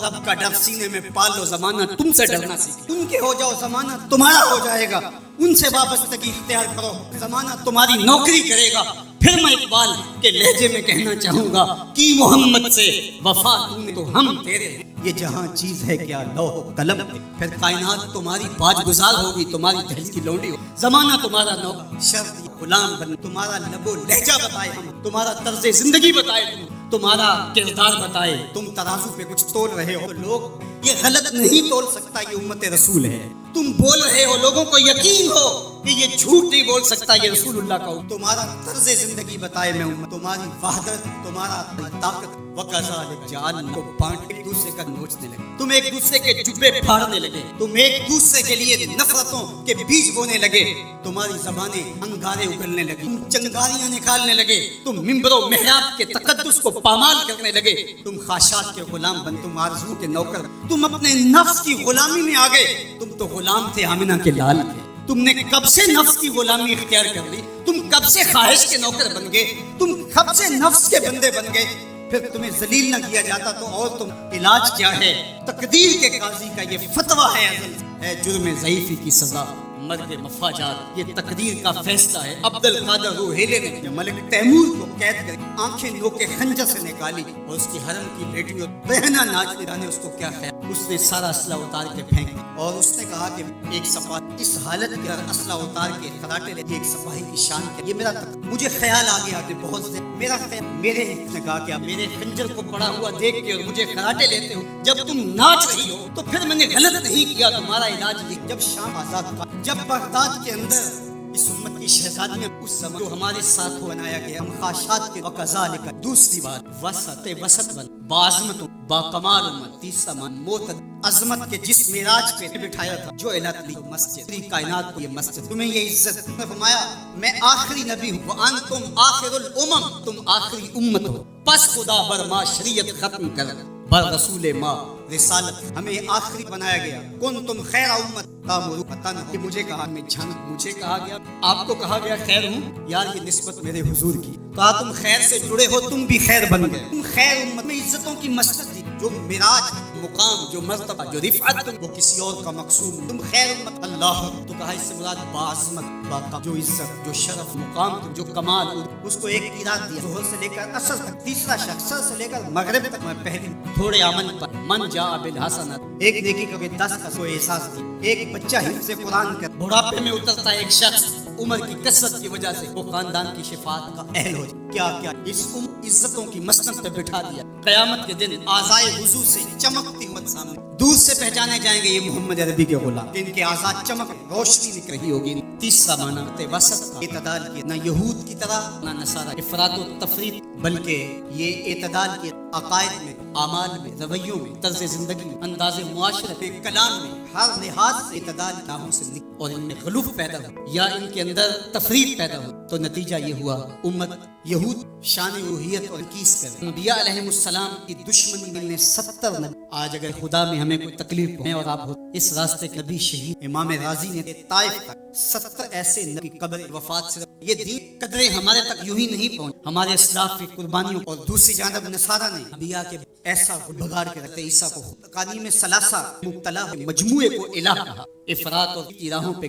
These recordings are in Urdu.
رب کا ڈر سینے میں پال لو، زمانہ تم سے ڈرنا سیکھے. تم کے ہو جاؤ، زمانہ تمہارا ہو جائے گا. ان سے وابستگی اختیار کرو، زمانہ تمہاری نوکری کرے گا. پھر میں اقبال کے لہجے میں کہنا چاہوں گا کہ محمد سے وفا تم نے تو ہم تیرے ہیں. یہ جہاں چیز ہے کیا لوح و قلم، پھر کائنات تمہاری باج گزار ہوگی، تمہاری دہلیز کی لونڈی ہوگی. زمانہ تمہارا نوکر شرط غلام بن، تمہارا لب و لہجہ بتائے ہم، تمہارا طرز زندگی بتائے، تمہارا کردار بتائے. تم ترازو پہ کچھ تول رہے ہو، لوگ یہ غلط نہیں تول سکتا، یہ امت رسول ہے. تم بول رہے ہو، لوگوں کو یقین ہو کہ یہ جھوٹ نہیں بول سکتا، یہ رسول اللہ کا. تمہارا طرز زندگی بتائے میں امت، تمہاری وحدت، تمہارا طاقت. وَكَذَلِكَ جَعَلْنَاكُمْ کو بانٹ ایک دوسرے کا نوچنے لگے، تم ایک دوسرے کے جبے پھاڑنے لگے، تم ایک دوسرے کے لیے نفرتوں کے بیج بونے لگے. تمہاری زبانیں انگارے اگلنے لگی، تم چنگاریاں نکالنے لگے، تم ممبر و محراب کے تقدس کو پامال کرنے لگے. تم خواہشات کے غلام بن، تم آرزو کے نوکر، تم اپنے نفس کی غلامی میں آ گئے. تم تو غلام تھے آمنہ کے لال کے، تم نے کب سے نفس کی غلامی اختیار کر لی، تم کب سے خواہش کے نوکر بن گئے، تم کب سے نفس کے بندے بن گئے. پھر تمہیں ذلیل نہ کیا جاتا تو اور تم علاج کیا ہے؟ تقدیر کے قاضی کا یہ فتویٰ ہے ازل ہے، جرم ضعیفی کی سزا مرد مفاجات. یہ تقدیر کا فیصلہ ہے. عبد القادر روہیلے نے ملک تیمور کو قید کر آنکھیں نو کے خنجر سے نکالی اور اس کی حرم کی بیٹیوں بہنا ناچ جانے اس کو کیا خیال. اس نے سارا اسلحہ اتار کے پھینک اور اس نے کہا کہ ایک سپاہی اس حالت کے اسلحہ اتار کے خراٹے لے، ایک سپاہی کی شان ہے. یہ میرا مجھے خیال آ گیا کہ بہت سے میرا خیال میرے نے کہا کہ میرے خنجر کو پڑا ہوا دیکھ کے اور مجھے خراٹے لیتے ہو جب تم ناچ رہی ہو تو پھر میں نے غلط نہیں کیا. تمہارا علاج یہ جب شام آزاد ہوا، جب بغداد کے اندر اس امت کی شہزادی میں اس زمان جو ہمارے ساتھ بنایا گیا، ہم خواہشات کے وکذالک. دوسری بات وسط بن باعظمت با کمال امت. تیسرا من موت عظمت کے جس معراج پہ بٹھایا تھا، جو الہت لی مسجد، پوری کائنات کو یہ مسجد، تمہیں یہ عزت نے فرمایا میں آخری نبی ہوں، وانتم آخر الامم، تم آخری امت ہو. پس خدا بر ما شریعت ختم کر، بر رسول ما رسالت، ہمیں آخری بنایا گیا. کن تم خیر امت تامرو وطن. مجھے کہا میں جھنگ، مجھے کہا گیا، آپ کو کہا گیا خیر ہوں، یار یہ نسبت میرے حضور کی. کہا تم خیر سے جڑے ہو، تم بھی خیر بن گئے. تم خیر امت میں عزتوں کی مسجد دی، جو معراج، مقام، جو مرتبہ، جو رفعت وہ کسی اور کا مقصود. تم خیر امت. اللہ تو کہا اس سے مراد باعظمت، جو عزت، جو شرف، مقام، جو کمال، اس کو ایک ایراد دیا ظہر سے لے کر عصر تک. تیسرا شخص سے لے کر مغرب تک میں پہلی تھوڑے عمل پر من جا بالحسنات، ایک نیکی کر کے 10 کا کو احساس دی. ایک بچہ حفظ قرآن کر بڑھاپے میں اترتا ہے، ایک شخص عمر کی کثرت کی وجہ سے وہ خاندان کی شفاعت کا اہل ہو جائے. کیا کیا اس عزتوں کی مسند پہ بٹھا دیا. قیامت کے دن آزائے وضو سے چمکتی امت سامنے دور سے پہچانے جائیں گے یہ محمد عربی کے غلام، ان کے آزاد چمک روشنی نکل رہی ہوگی. تیسرا معنی وسط کا اعتدال کی، نہ یہود کی طرح نہ نصارہ افراط و تفریط، بلکہ یہ اعتدال کے عقائد میں، اعمال میں، رویوں میں، طرز زندگی میں، انداز معاشرت میں، کلام میں، ہر لحاظ سے اعتدال ناموں سے نکل. اور ان میں غلوف پیدا ہو یا ان کے اندر تفریط پیدا ہو تو نتیجہ یہ ہوا امت یہود شان الوہیت اور کیس کر. انبیاء علیہ السلام کی دشمنی ملنے 70 نبی. آج اگر خدا میں ہمیں کوئی تکلیف ہو، میں اور آپ ہو اس راستے کے نبی شہید امام رازی نے طائف تک 70 ایسے نبی قبر وفات سے یہ دین قدرے ہمارے تک یوں ہی نہیں پہنچ، ہمارے اسلاف کی قربانیوں. اور دوسری جانب نصارہ نے انبیاء کے ایسا بگاڑ کے رکھتے عیسیٰ کو قانون ثلاثہ مبتلا مجموعے کو الہ کہا. افراط اور راہوں پہ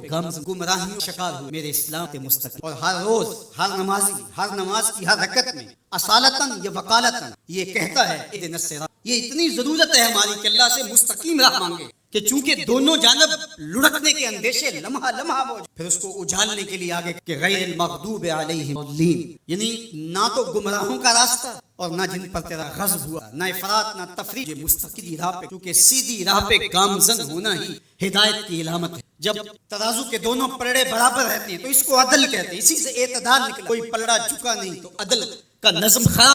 گمراہیوں شکار ہوئے میرے اسلام کے مستقبل. اور ہر روز ہر نمازی ہر نماز کی ہر رکعت میں اصالتاً یا وقالتاً یہ کہتا ہے اہدنا الصراط. یہ اتنی ضرورت ہے ہماری کہ اللہ سے مستقیم راہ مانگے کہ چونکہ دونوں جانب لڑکنے کے اندیشے لمحہ لمحہ موجود، پھر اس کو اجالنے کے لیے آگے کہ غیر المغضوب علیہم الضالین، یعنی نہ تو گمراہوں کا راستہ اور نہ جن پر تیرا غضب ہوا، نہ افراط نہ تفریط. یہ مستقیم راہ پہ، کیونکہ سیدھی راہ پہ گامزن ہونا ہی ہدایت کی علامت ہے. جب ترازو کے دونوں پلڑے برابر رہتے ہیں تو اس کو عدل کہتے ہیں. اسی سے اعتدال نکلا. کوئی پلڑا جھکا نہیں تو عدل کا نظم خراب.